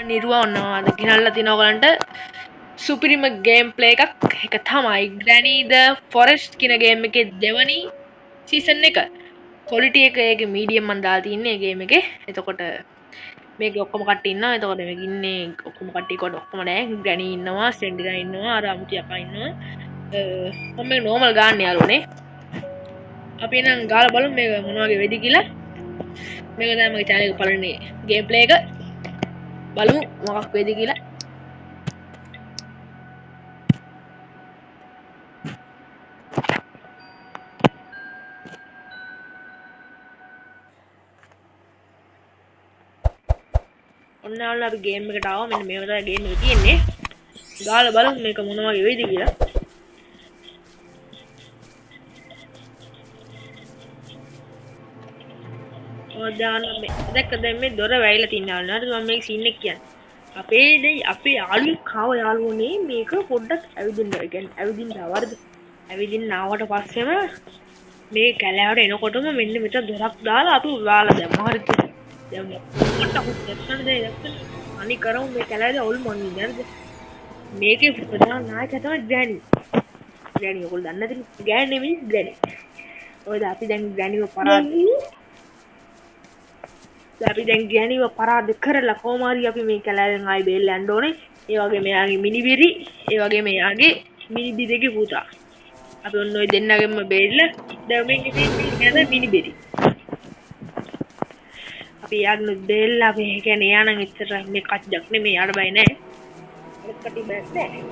නිර්වාණවාද ගෙනල්ලා තිනවා ඔයගලන්ට සුපිරිම ගේම් ප්ලේ එකක් එක තමයි Granny the Forest කියන ගේම් එකේ දෙවනි සීසන් එක. ක්වොලිටි එක ඒකේ මීඩියම් මන් දාලා තින්නේ ගේම් එකේ. එතකොට මේකේ ඔක්කොම කට්ටිය ඉන්නවා. එතකොට මේක ඉන්නේ ඔක්කොම කට්ටිය කොට ඔක්කොම නෑ. Granny ඉන්නවා, Slenderman ඉන්නවා, අර අමුති යකා ඉන්නවා. මම මේක නෝමල් ගන්න යාළුවනේ. අපි නම් ගාලා බලමු මේක මොන වගේ වෙයිද කියලා. මේක තමයි මගේ channel එකේ පළවෙනි ගේම් ප්ලේ එක. බලමු මොකක් වෙයිද කියලා. ඔන්න යාළුවා අපි ගේම් එකට ආවා. මෙන්න මේක තමයි ගේම් එක තියෙන්නේ. ගාලා බලමු මේක මොන වගේ වෙයිද කියලා. දාන මේ දැක්කද මේ දොර වැයිලා තියනවා නේද මම මේක සීන් එක කියන්නේ අපේ යාළුවෙක් කාව යාළුවනේ මේක පොඩ්ඩක් ඇවිදින්න ඒ කියන්නේ ඇවිදින්න ආවද ඇවිදින්න ආවට පස්සෙම මේ කැලෑවට එනකොටම මෙන්න මෙතන දොරක් දාලා අපි වාලා දැම්මා හරිද දැන් මට හුස්සන්න දැක්කද අනි කරමු මේ කැලෑවේ අවුල් මොන්නේ නේද මේකේ ප්‍රධාන නායකයා තමයි ග්‍රෑනි ඔයගොල්ලෝ දන්නේ නැතිනේ ග්‍රෑනි නෙමෙයි ග්‍රෑනි ඔය අපි දැන් ග්‍රෑනිව පරාද අපි දැන් ගෑණිව පරාද කරලා කොහොම හරි අපි මේ කැලෑවෙන් ආයි බේල්ල යන්න ඕනේ. ඒ වගේ මෙයාගේ මිනිබිරි, ඒ වගේ මෙයාගේ මිනිබිරිගේ පුතා. අපි ඔන්න ඔය දෙන්නගෙම බේල්ල දැන් මේ ඉතින් මිනිබිරි. අපි යාගෙන බේල්ල අපි කියන්නේ යා නම් ඉතර මේ කච්චක් නෙමෙයි යාට බය නැහැ. අරකට බය නැහැ.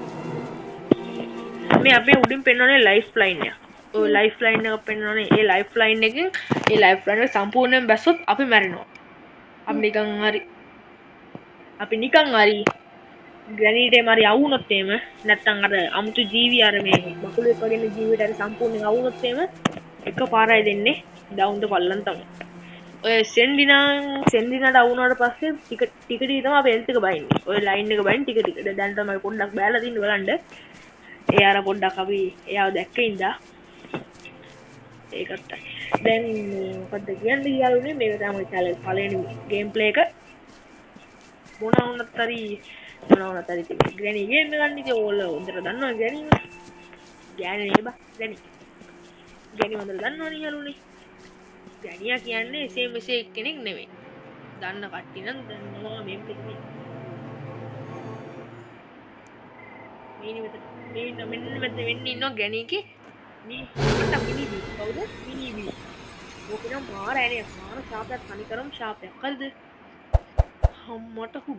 මේ අපේ උඩින් පෙන්වන්නේ ලයිෆ් ලයින් එක. ඔය ලයිෆ් ලයින් එක පෙන්වන්නේ ඒ ලයිෆ් ලයින් එකෙන් ඒ ලයිෆ් ලයින් එක සම්පූර්ණයෙන් බැස්සොත් අපි මැරෙනවා. අපි නිකන් හරි ග්‍රැනීට මරි අවුනොත් එහෙම නැත්තම් අර අමුතු ජීවි අර මේ බකුලෙක් වගේ ජීවිතයට හරි සම්පූර්ණයෙන් අවුනොත් එහෙම එකපාරයි දෙන්නේ ඩවුන්ට පල්ලන් තමයි. ඔය සෙන්ඩිනාට අවුනාට පස්සේ ටික තමයි අපි හෙල්ත් එක බයින්නේ. ඔය ලයින් එක බයින් ටික දැන් තමයි පොඩ්ඩක් බෑලා තින්නේ බලන්න. ඒ අර පොඩ්ඩක් අපි එයාව දැක්කින්දා ඒකත් දැන් මොකද්ද කියන්නේ යාළුවනේ මේක තමයි challenge පළවෙනි ගේම් ප්ලේ එක මොනවා වුණත් හරි තියෙන්නේ ග්‍රැනි ගේම් එක ගන්න ඉතින් ඕල හොඳට දන්නවා ග්‍රැනි නේ බා ග්‍රැනි හොඳට දන්නවනේ යාළුවනේ ග්‍රැනියා කියන්නේ එසේ මෙසේ කෙනෙක් නෙමෙයි දන්න කට්ටිය නම් දන්නවා මේක මෙන්න මෙතන වෙන්නේ ඉන්නවා ග්‍රැනිගේ මිනිබි කවුද මිනිබි ඕක නම් මාර ඇනේ මාර ශාපයක් තනිකරම ශාපයක් හරිද අම්මට හු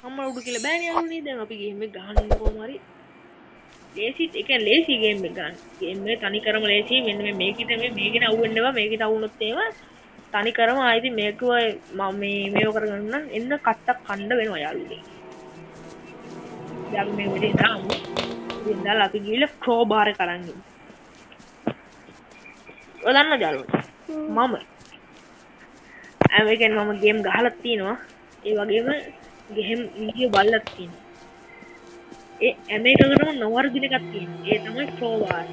අම්මා උඩු කියලා බෑනේ යාළුවනේ දැන් අපි ගේම් එක ගහන්න කොහොම හරි ලේසි ඒ කියන්නේ ලේසි ගේම් එක ගන්න ගේම් එක තනිකරම ලේසි මෙන්න මේකිට මේකේ අවුෙන්න එපා මේකිට අවුනොත් එහෙම තනිකරම ආයිති මේක මම මේව කරගන්න නම් එන්න කට්ටක් කන්න වෙනවා යාළුවනේ දැන් මේ වෙලේ දාමු ඉතින් අපි ගිහලා ක්‍රෝබාර් එක අරන් ඉමු ඔය දන්නවද යාළුවනේ මම අමෙරිකන් මම ගේම් ගහලා තිනවා ඒ වගේම ගේම් වීඩියෝ බලලා තිනවා ඒ අමෙරිකකටම නොවර්දින එකක් තියෙනවා ඒ තමයි ක්‍රෝබාර්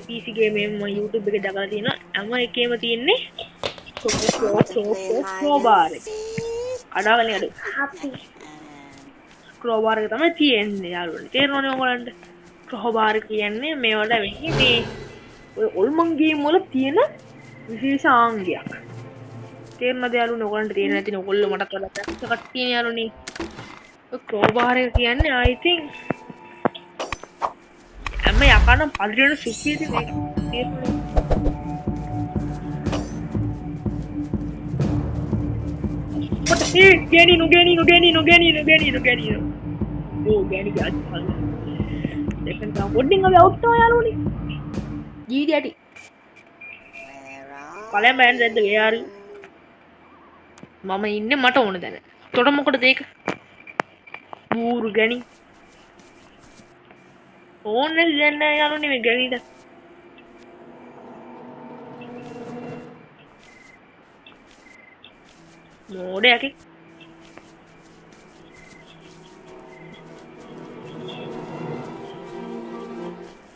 PC ගේම් එක මම YouTube එකේ දාලා තිනවා හැම එකේම තියෙන්නේ ක්‍රෝබාර් එක අඩාගෙන යඩ ක්‍රෝබාර් එක තමයි තියෙන්නේ යාළුවනේ තේරෙනවනේ ඔයගලන්ට ක්‍රෝබාර් කියන්නේ මේවට වෙන්නේ මේ ඔය ඔල්මන් ගේම් වල තියෙන විශේෂ ආංගයක් තේරෙනවද යාළුවනේ ඔයගලන්ට තේරෙන්නේ නැතිනම් ඔයගොල්ලෝ මටත් වඩා ප්‍රැක්ටිස් එකක් තියෙන යාළුවනේ ඔය ක්‍රෝබාර් එක කියන්නේ I think හැම යකනම් පදිරන සුපිරි මේක තේරෙනවද What the Gani no ඕ ගෑනි ගාච්චි දෙකෙන් තව පොඩ්ඩින් අපි අවුට් වෙනවා යාළුවනේ ජීවිතය ඇති පළයන් බෑන් දැද්ද යාරු මම ඉන්නේ මට ඕන දැන තොට මොකටද ඒක බූරු ගෑනි ඕනේ දැන් නෑ යාළුවනේ මේ ගෑනිට මෝඩයකේ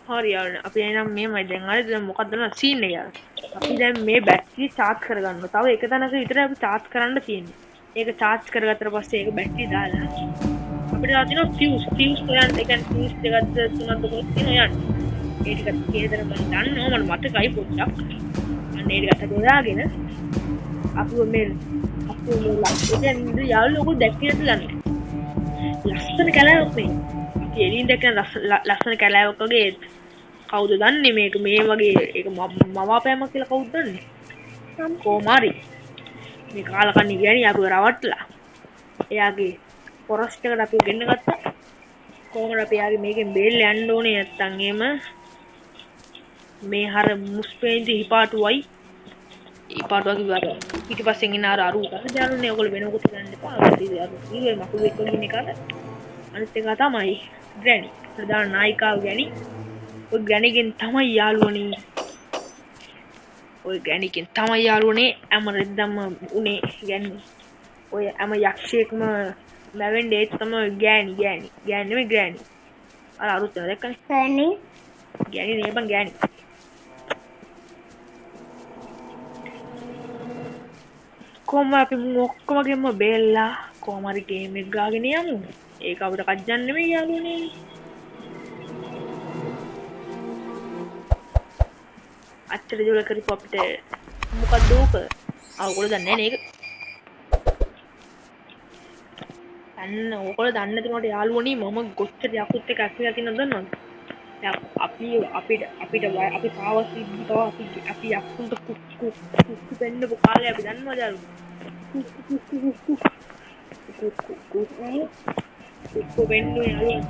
හරි යාළුවනේ අපි එහෙනම් මේමයි දැන් හරි දැන් මොකක්ද දන්නවද සීන් එක යාළුවා අපි දැන් මේ බැටරිය charge කරගන්නවා තව එක තැනක විතරයි අපි charge කරන්න තියෙන්නේ ඒක charge කරගත්තට පස්සේ ඒක බැටරිය දාලා අපිට තව තියෙනවා fuse හොයන්න ඒ කියන්නේ fuse දෙකක්ද තුනක්ද කොහොමද තියෙනවා යන්න ඒ ටික කේතර මම දන්නවා මට මතකයි පොඩ්ඩක් අන්න ඒ ටික අත හොයාගෙන අපි මේ දැන් යාළුවෝ ඔයගොල්ලෝ දැක්කේ නැද්ද දන්නේ ලස්සන කැලෑවක් මේ අපි එළින් දැක්කන ලස්සන කැලෑවක් වගේ කවුද දන්නේ මේක මේ වගේ ඒක මවාපෑමක් කියලා කවුද දන්නේ කොමාරි මේ කාලකන්ණි ගෑණි අපිව රවට්ටලා එයාගේ ෆොරස්ට් එකට අපිව ගෙන්න ගත්තා කොහොමද අපි යාගේ මේකෙන් බේරලා යන්න ඕනේ නැත්තම් එහෙම මේ හර මුස්පේන්ති හිපාටුවයි හිපාටුවා කිව්වා පිටිපස්සෙන් ඉන්න අර අරු කසජාරුනේ ඔයගොල්ලෝ වෙන මොකද ගන්න එපා ඉතින් මකුළු එක්ක ඉන්න එකට අනිත් එක තමයි ග්‍රැනි ප්‍රධාන නායිකාව ගෑණි ඔය ග්‍රැනිගෙන් තමයි යාළුවනේ ඔය ගෑණිගෙන් තමයි යාළුවනේ හැම රෙද්දම උනේ ගෑණි ඔය හැම යක්ෂයෙක්ම මැවෙන්නේ ඒත් තමයි ගෑණි නෙමෙයි ග්‍රැනි අර අරුත් දැක්කනේ ගෑණි නේ බං ගෑණි කොහොම අපි ඔක්කොමගෙම බේල්ලා කොහොම හරි ගේම් එක ගාගෙන යමු ඒක අපිට කජ්ජන් නෙමෙයි යාළුවනේ අච්චර දුර කරපු අපිට මොකක්ද ඕක ඔයගොල්ලෝ දන්නේ නැහැ නේද අන්න ඔයගොල්ලෝ දන්නේ නැතිවට යාළුවනේ මම ගොච්චර යකුත් එක ඇස්ලා තියෙනවද දන්නවද අපි පාවස් ඉද්දි අපි යක්කුන්ට කුක්කු පෙන්නපු කාලේ අපි දන්නවද යාළුවෝ කුක්කු පෙන්නුවේ යාළුවෝ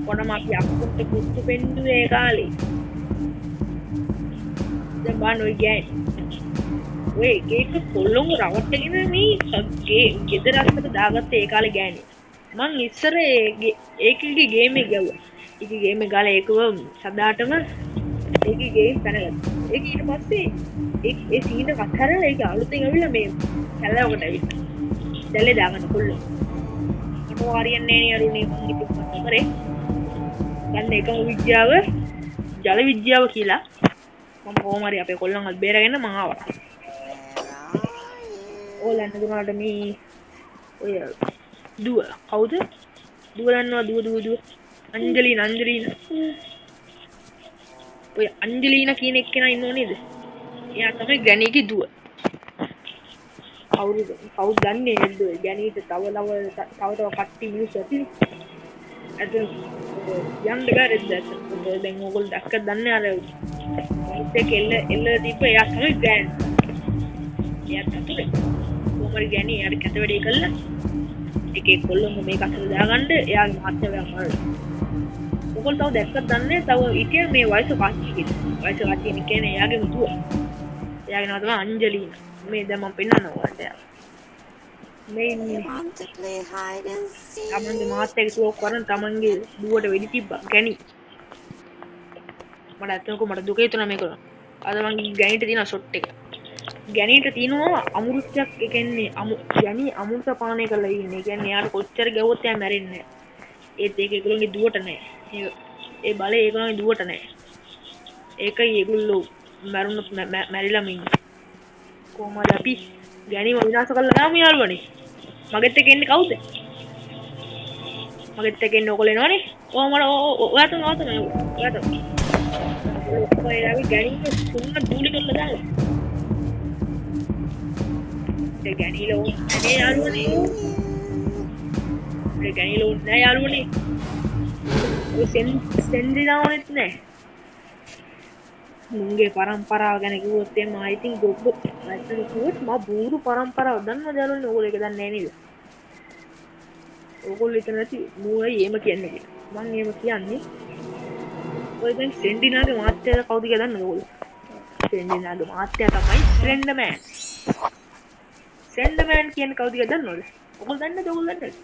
කොනම අපි යක්කුන්ට කුක්කු පෙන්නුවේ ඒ කාලේ දැන් බලන්න ඔය ගෑණි ඔය ඒක කොල්ලොන් රවට්ටගෙන මේ ගෙදර අස්සට දාගත්ත ඒ කාලේ ගෑණි මං ඉස්සර ඒකේ ගේම් එක ගැව්වා. ඒකේ ගේම් එක ගාලා ඒකව සදාටම ඒකේ ගේම් පැනගත්තා. ඒක ඊට පස්සේ ඒ සීන කතරලා ඒක අලුතෙන් ඇවිල්ලා මේ කැලෑවකට ඇවිල්ලා. දැල්ලේ දාගන්න කොල්ලෝ. මට හරියන්නේ නෑ නේ අරුනේ මං හිතුවා කරේ. ගන්න එකම විද්‍යාව ජල විද්‍යාව කියලා. මම කොහොම හරි අපේ කොල්ලන්වත් බේරගෙන මං ආවා. ඕලන්න දුනාට මේ ඔය දුව කවුද දුව දන්නවා දුව අංජලීනා ඔය අංජලීනා කියන එක්කෙනා ඉන්නව නේද එයා තමයි ග්‍රැනිගේ දුව කවුද දන්නේ නැද්ද ග්‍රැනිට තව කට්ටි මිනිස්සු ඇති අද යන්න බැරිද දැන් ඕගොල්ලෝ දැක්කද දන්නේ අර ඉතින් එල්ල දීප එයා තමයි ග්‍රැනි එයා තමයි කොමරි ග්‍රැනි එයාට කැත වැඩේ කළා එකේ කොල්ලොම මේක අතට දාගන්න එයාගේ මහත්යව අමාරුයි. ඔයගොල්ලෝ තව දැක්කද දන්නේ තව ඉතින් මේ වයස කාච්චි කියලා. වයස කාච්චි කියන්නේ එයාගේ දුව. එයාගේ නම තමයි අංජලීනා. මේ දැන් මම පෙන්නනවා ඔයාලට. මේ තමන්ගේ මහත්යගේ සුවක් කරන් තමන්ගේ දුවට වෙඩි තිබ්බා. ගැණි. මට දුක හිතුණා මේක. අද මං ගැණිට දිනා ෂොට් එක. ගැණීට තියෙනවා අමෘතයක් ඒ කියන්නේ ගැණී අමෘත පානය කරලා ඉන්නේ. ඒ කියන්නේ යාට කොච්චර ගැව්වොත් එයා මැරෙන්නේ නැහැ. ඒත් ඒක ඒගොල්ලෝගේ දුවට නැහැ. ඒ බලය ඒගොල්ලෝගේ දුවට නැහැ. ඒකයි ඒගොල්ලෝ මැරුණොත් මැරිලාම ඉන්නේ. කොහමද අපි ගැණීම විනාශ කරලා නාම යාළුවනේ. මගෙත් එක්ක එන්නේ කවුද? මගෙත් එක්ක එන්නේ ඔයගොල්ලෝ එනවනේ. ඔයා තමයි ඔයාලා ගැණීම තුන්න දූලි කරලා දාලා ගැනීල ඕනේ යාළුවනේ ගැනීල ඕනේ යාළුවනේ ඔය සෙන්ඩිනාවනෙත් නෑ මුන්ගේ පරම්පරාව ගැන කිව්වොත් එම I think ගොබ්බෝ ඇත්තට කිව්වොත් මා බూరు පරම්පරාව දන්නවද යාළුවනේ ඕගොල්ලෝ ඒක දන්නේ නෑ නේද ඕගොල්ලෝ හිතන නැති මූයි එහෙම කියන්නේ කියලා මම එහෙම කියන්නේ ඔය දැන් සෙන්ඩිනාගේ මාත්‍යාද කවුද කියලා දන්නවද ඕගොල්ලෝ සෙන්ඩිනාගේ මාත්‍යා තමයි ස්ලෙන්ඩර්මෑන් සෙන්ඩර්මෑන් කියන්නේ කවුද කියලා දන්නවද? ඔයගොල්ලෝ දන්නද? ඔයගොල්ලෝ දන්නද?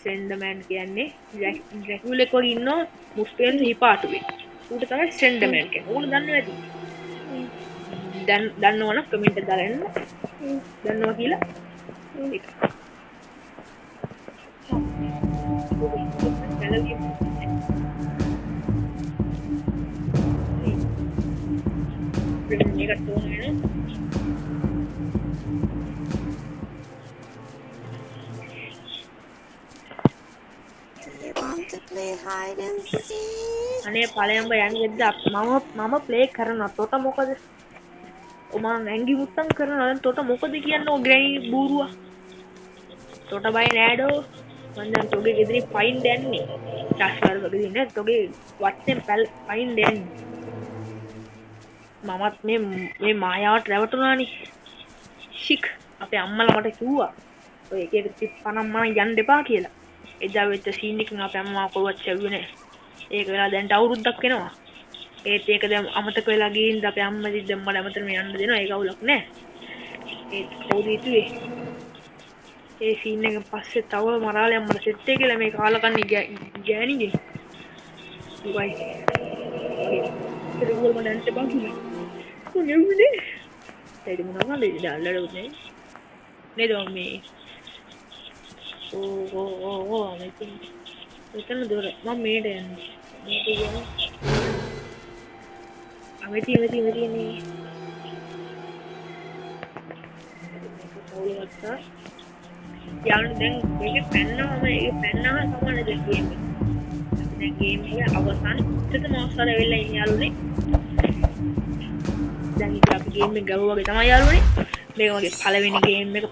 සෙන්ඩර්මෑන් කියන්නේ ඩ්‍රැකියුලා එක්ක වගේ ඉන්න මුස්පේන් හිපාටුවේ. ඌට තමයි සෙන්ඩර්මෑන් කියන්නේ. ඔයගොල්ලෝ දන්නව ඇති. දන්නවනම් කමෙන්ට් එක දාලා එන්න. දන්නවා කියලා. ඒක. මේකට ඕන වෙන Want to play hide and seek? අනේ ඵලයන්බ යන්නේ මම ප්ලේ කරනවා තොට මොකද මම ඇඟි මුත්තම් කරනවා දැන් තොට මොකද කියන්නේ ඔය ග්‍රැනි බූරුවා තොට බය නෑඩෝ මං දැන් තොගේ ගෙදරින් පයින් දැන්නේ ටස්වර් වගේ නේ තොගේ වත්තෙන් පයින් දැන්නේ මමත් මේ මායාවට රැවටුණානේ ශික් අපේ අම්මලා මට කිව්වා ඔය එක එක ටිප් 50 මම යන්න එපා කියලා එදා වෙච්ච සීන් එකකින් අපේ අම්මා කොහොවත් ඇව්වේ නෑ ඒක වෙලා දැන්ට අවුරුද්දක් වෙනවා ඒත් ඒක දැන් අමතක වෙලා ගිහින් අපේ අම්මා දිද්දම මට අමතරම යන්න දෙනවා ඒක අවුලක් නෑ ඒත් කවුද හිතුවේ ඒ සීන් එක පස්සේ තව මරාලේ අම්මලා සෙට් එක කියලා මේ කාලකන්ණි ගෑණිගේ දුවයි ඒක උගල මම දැන්ට බං කිව්වා නෙවුනේ ඒක මොනවද දැල්ලඩ උනේ නේද මේ ඕ මෙතන දොර මම මේට යන්නේ මේක යන අමෙති නේ ඕලවත්ත යන්න දැන් මේක පැන්නවා සමාන දැන් ගේම් එක දැන් ගේම් එක අවසන් ඉතින් මාස්ටර් වෙලා ඉන්නේ යාළුවනේ දැන් ඉතින් අපි ගේම් එක ගරුවාගේ තමයි යාළුවනේ මේක මගේ පළවෙනි ගේම් එක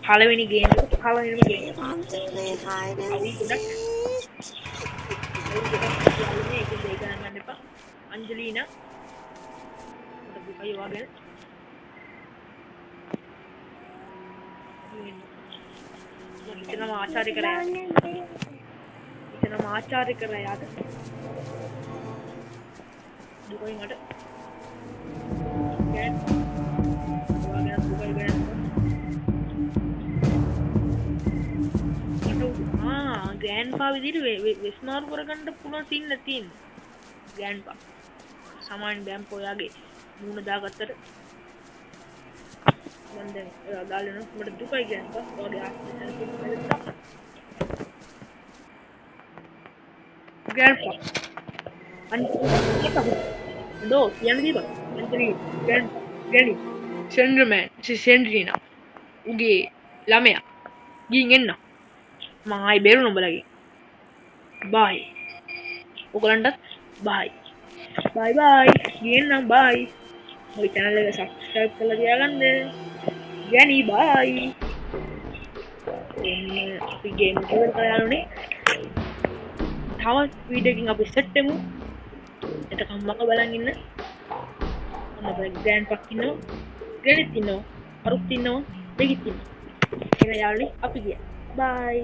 පළවෙනිම game Want to play hide and seek? Angelina इतना आचार्य कर याद दुबई मट ගෑන්පා විදිහට වෙස්මාරු කරගන්න පුළුවන් සීන් එකක් තියෙනවා. ගෑන්පා සමාන බෑම්පෝ යාගේ මූණ දාගත්තට මම දැන් ඔයා දාලා නෝ මට දුකයි ගෑන්පා. ඔයාගේ ආස්තෙන් ගෑන්පා අන්තිමට කියන්නේ දීපන් අන්තිමට ගෑනි සෙන්ඩර්මෑන් සෙන්ඩ්‍රීනා උගේ ළමයා ගිහින් එන්න මම ආයි බේරුණ උඹලගේ බයි ඔයගලන්ටත් බයි ගියන්නම් බයි මගේ channel එක subscribe කරලා තියාගන්න ගෑනි බයි අපි ගේම් එක ඉවර කරලා යන්නේ තවත් වීඩියෝ එකකින් අපි සෙට් වෙමු එතකම් මක බලන් ඉන්න අපේ ග්‍රෑන්ඩ් පක් ඉන්නවා ග්‍රෑනිත් ඉන්නවා අරුත් ඉන්නවා දෙකිත් ඉන්නවා එහෙනම් යාළුවනේ අපි ගියා බයි